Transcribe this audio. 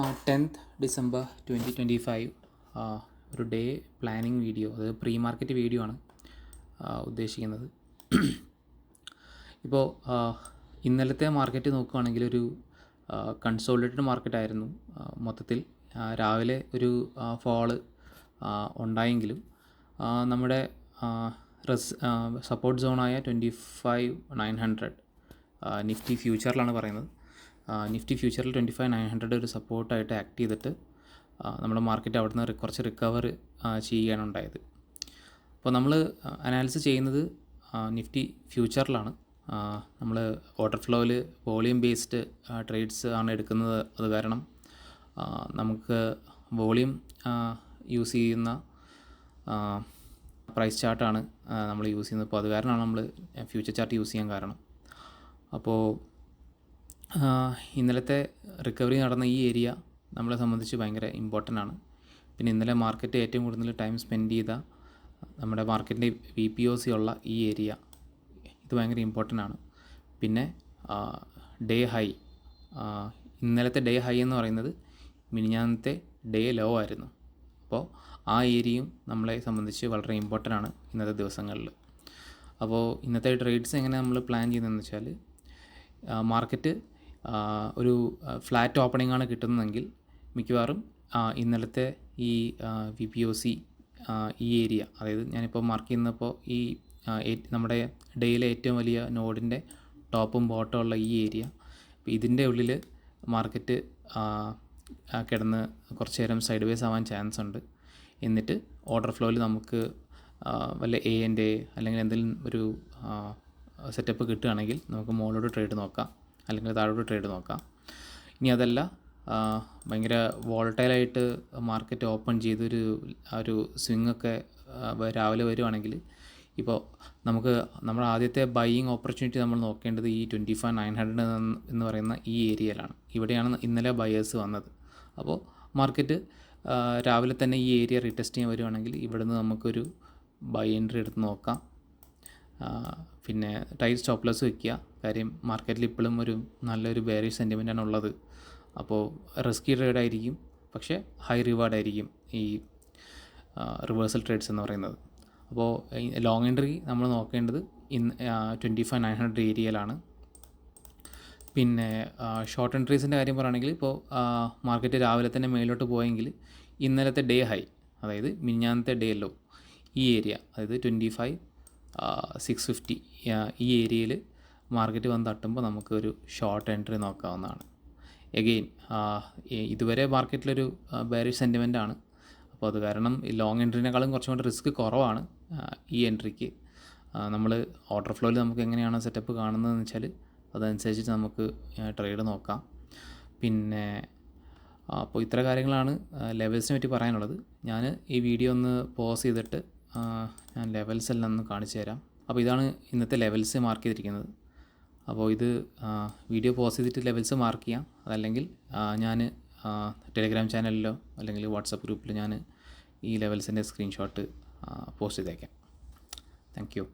10th December 2025 ഒരു day planning video, അത് pre market video ആണ് ഉദ്ദേശിക്കുന്നത്. ഇപ്പോൾ ഇന്നലത്തെ മാർക്കറ്റ് നോക്കുകയാണെങ്കിൽ ഒരു കൺസോളിഡേറ്റഡ് മാർക്കറ്റായിരുന്നു. മൊത്തത്തിൽ രാവിലെ ഒരു ഫോള് ഉണ്ടായെങ്കിലും നമ്മുടെ സപ്പോർട്ട് സോണായ 25,900 നിഫ്റ്റി ഫ്യൂച്ചറിലാണ് പറയുന്നത്. നിഫ്റ്റി ഫ്യൂച്ചറിൽ 25,900 ഒരു സപ്പോർട്ടായിട്ട് ആക്ട് ചെയ്തിട്ട് നമ്മുടെ മാർക്കറ്റ് അവിടെ നിന്ന് കുറച്ച് റിക്കവർ ചെയ്യുകയാണ് ഉണ്ടായത്. അപ്പോൾ നമ്മൾ അനാലിസിസ് ചെയ്യുന്നത് നിഫ്റ്റി ഫ്യൂച്ചറിലാണ്. നമ്മൾ ഓർഡർ ഫ്ലോയിൽ വോളിയം ബേസ്ഡ് ട്രേഡ്സ് ആണ് എടുക്കുന്നത്. അത് കാരണം നമുക്ക് വോളിയം യൂസ് ചെയ്യുന്ന പ്രൈസ് ചാർട്ടാണ് നമ്മൾ യൂസ് ചെയ്യുന്നത്. അപ്പോൾ അത് കാരണമാണ് നമ്മൾ ഫ്യൂച്ചർ ചാർട്ട് യൂസ് ചെയ്യാൻ കാരണം. അപ്പോൾ ഇന്നലത്തെ റിക്കവറി നടന്ന ഈ ഏരിയ നമ്മളെ സംബന്ധിച്ച് ഭയങ്കര ഇമ്പോർട്ടൻ്റ് ആണ്. പിന്നെ ഇന്നലെ മാർക്കറ്റ് ഏറ്റവും കൂടുതൽ ടൈം സ്പെൻഡ് ചെയ്ത നമ്മുടെ മാർക്കറ്റിൻ്റെ VPOC ഉള്ള ഈ ഏരിയ, ഇത് ഭയങ്കര ഇമ്പോർട്ടൻ്റ് ആണ്. പിന്നെ ഡേ ഹൈ, ഇന്നലത്തെ ഡേ ഹൈ എന്ന് പറയുന്നത് മിനിഞ്ഞാന്നത്തെ ഡേ ലോ ആയിരുന്നു. അപ്പോൾ ആ ഏരിയയും നമ്മളെ സംബന്ധിച്ച് വളരെ ഇമ്പോർട്ടൻ്റ് ആണ് ഇന്നത്തെ ദിവസങ്ങളിൽ. അപ്പോൾ ഇന്നത്തെ ട്രേഡ്സ് എങ്ങനെ നമ്മൾ പ്ലാൻ ചെയ്യുന്നതെന്ന് വെച്ചാൽ, മാർക്കറ്റ് ഒരു ഫ്ലാറ്റ് ഓപ്പണിംഗ് ആണ് കിട്ടുന്നതെങ്കിൽ മിക്കവാറും ഇന്നലത്തെ ഈ VPOC ഈ ഏരിയ, അതായത് ഞാനിപ്പോൾ മാർക്ക് ചെയ്യുന്നപ്പോൾ ഈ നമ്മുടെ ഡേയിലെ ഏറ്റവും വലിയ നോഡിൻ്റെ ടോപ്പും ബോട്ടം ഉള്ള ഈ ഏരിയ, ഇതിൻ്റെ ഉള്ളിൽ മാർക്കറ്റ് കിടന്ന് കുറച്ച് നേരം സൈഡ് വേസ് ആവാൻ ചാൻസ് ഉണ്ട്. എന്നിട്ട് ഓർഡർ ഫ്ലോയിൽ നമുക്ക് വല്ല A&A അല്ലെങ്കിൽ എന്തെങ്കിലും ഒരു സെറ്റപ്പ് കിട്ടുകയാണെങ്കിൽ നമുക്ക് മുകളിലോട്ട് ട്രേഡ് നോക്കാം, അല്ലെങ്കിൽ താഴോട്ട് ട്രേഡ് നോക്കാം. ഇനി അതല്ല, ഭയങ്കര വോളട്ടൈലായിട്ട് മാർക്കറ്റ് ഓപ്പൺ ചെയ്തൊരു ഒരു സ്വിങ്ങൊക്കെ രാവിലെ വരുവാണെങ്കിൽ, ഇപ്പോൾ നമ്മുടെ ആദ്യത്തെ ബൈയിങ് ഓപ്പർച്യൂണിറ്റി നമ്മൾ നോക്കേണ്ടത് ഈ 25,900 എന്ന് പറയുന്ന ഈ ഏരിയയിലാണ്. ഇവിടെയാണ് ഇന്നലെ ബയേഴ്സ് വന്നത്. അപ്പോൾ മാർക്കറ്റ് രാവിലെ തന്നെ ഈ ഏരിയ റീടെസ്റ്റ് ചെയ്യാൻ വരുവാണെങ്കിൽ ഇവിടുന്ന് നമുക്കൊരു ബൈ എൻട്രി എടുത്ത് നോക്കാം. പിന്നെ ടൈറ്റ് സ്റ്റോപ്പ് ലോസ് വയ്ക്കുക. കാര്യം മാർക്കറ്റിൽ ഇപ്പോഴും ഒരു നല്ലൊരു ബെയറിഷ് സെൻറ്റിമെൻ്റാണ് ഉള്ളത്. അപ്പോൾ റിസ്കി ട്രേഡ് ആയിരിക്കും, പക്ഷേ ഹൈ റിവാർഡ് ആയിരിക്കും ഈ റിവേഴ്സൽ ട്രേഡ്സ് എന്ന് പറയുന്നത്. അപ്പോൾ ലോങ് എൻട്രി നമ്മൾ നോക്കേണ്ടത് 25,900 ഏരിയയിലാണ്. പിന്നെ ഷോർട്ട് എൻട്രീസിൻ്റെ കാര്യം പറയുകയാണെങ്കിൽ, ഇപ്പോൾ മാർക്കറ്റ് രാവിലെ തന്നെ മേലോട്ട് പോയെങ്കിൽ ഇന്നലത്തെ ഡേ ഹൈ, അതായത് മിനിഞ്ഞാന്നത്തെ ഡേ ലോ, ഈ ഏരിയ, അതായത് 25,650 ഈ ഏരിയയിൽ മാർക്കറ്റ് വന്ന് തട്ടുമ്പോൾ നമുക്കൊരു ഷോർട്ട് എൻട്രി നോക്കാവുന്നതാണ്. എഗെയിൻ ഇതുവരെ മാർക്കറ്റിലൊരു ബെയറിഷ് സെൻറ്റിമെൻ്റ് ആണ്. അപ്പോൾ അത് കാരണം ഈ ലോങ് എൻട്രീനേക്കാളും കുറച്ചും കൂടി റിസ്ക് കുറവാണ് ഈ എൻട്രിക്ക്. നമ്മൾ ഓർഡർ ഫ്ലോയിൽ നമുക്ക് എങ്ങനെയാണ് സെറ്റപ്പ് കാണുന്നതെന്ന് വെച്ചാൽ അതനുസരിച്ചിട്ട് നമുക്ക് ട്രേഡ് നോക്കാം. പിന്നെ അപ്പോൾ ഇത്ര കാര്യങ്ങളാണ് ലെവൽസിനെ പറ്റി പറയാനുള്ളത്. ഞാൻ ഈ വീഡിയോ ഒന്ന് പോസ് ചെയ്തിട്ട് ഞാൻ ലെവൽസ് എല്ലാം ഒന്ന് കാണിച്ചു തരാം. അപ്പോൾ ഇതാണ് ഇന്നത്തെ ലെവൽസ് മാർക്ക് ചെയ്തിരിക്കുന്നത്. അപ്പോൾ ഇത് വീഡിയോ പോസ് ചെയ്തിട്ട് ലെവൽസ് മാർക്ക് ചെയ്യാം. അതല്ലെങ്കിൽ ഞാൻ ടെലിഗ്രാം ചാനലിലോ അല്ലെങ്കിൽ വാട്സപ്പ് ഗ്രൂപ്പിൽ ഞാൻ ഈ ലെവൽസിൻ്റെ സ്ക്രീൻഷോട്ട് പോസ്റ്റ് ചെയ്തേക്കാം. Thank you.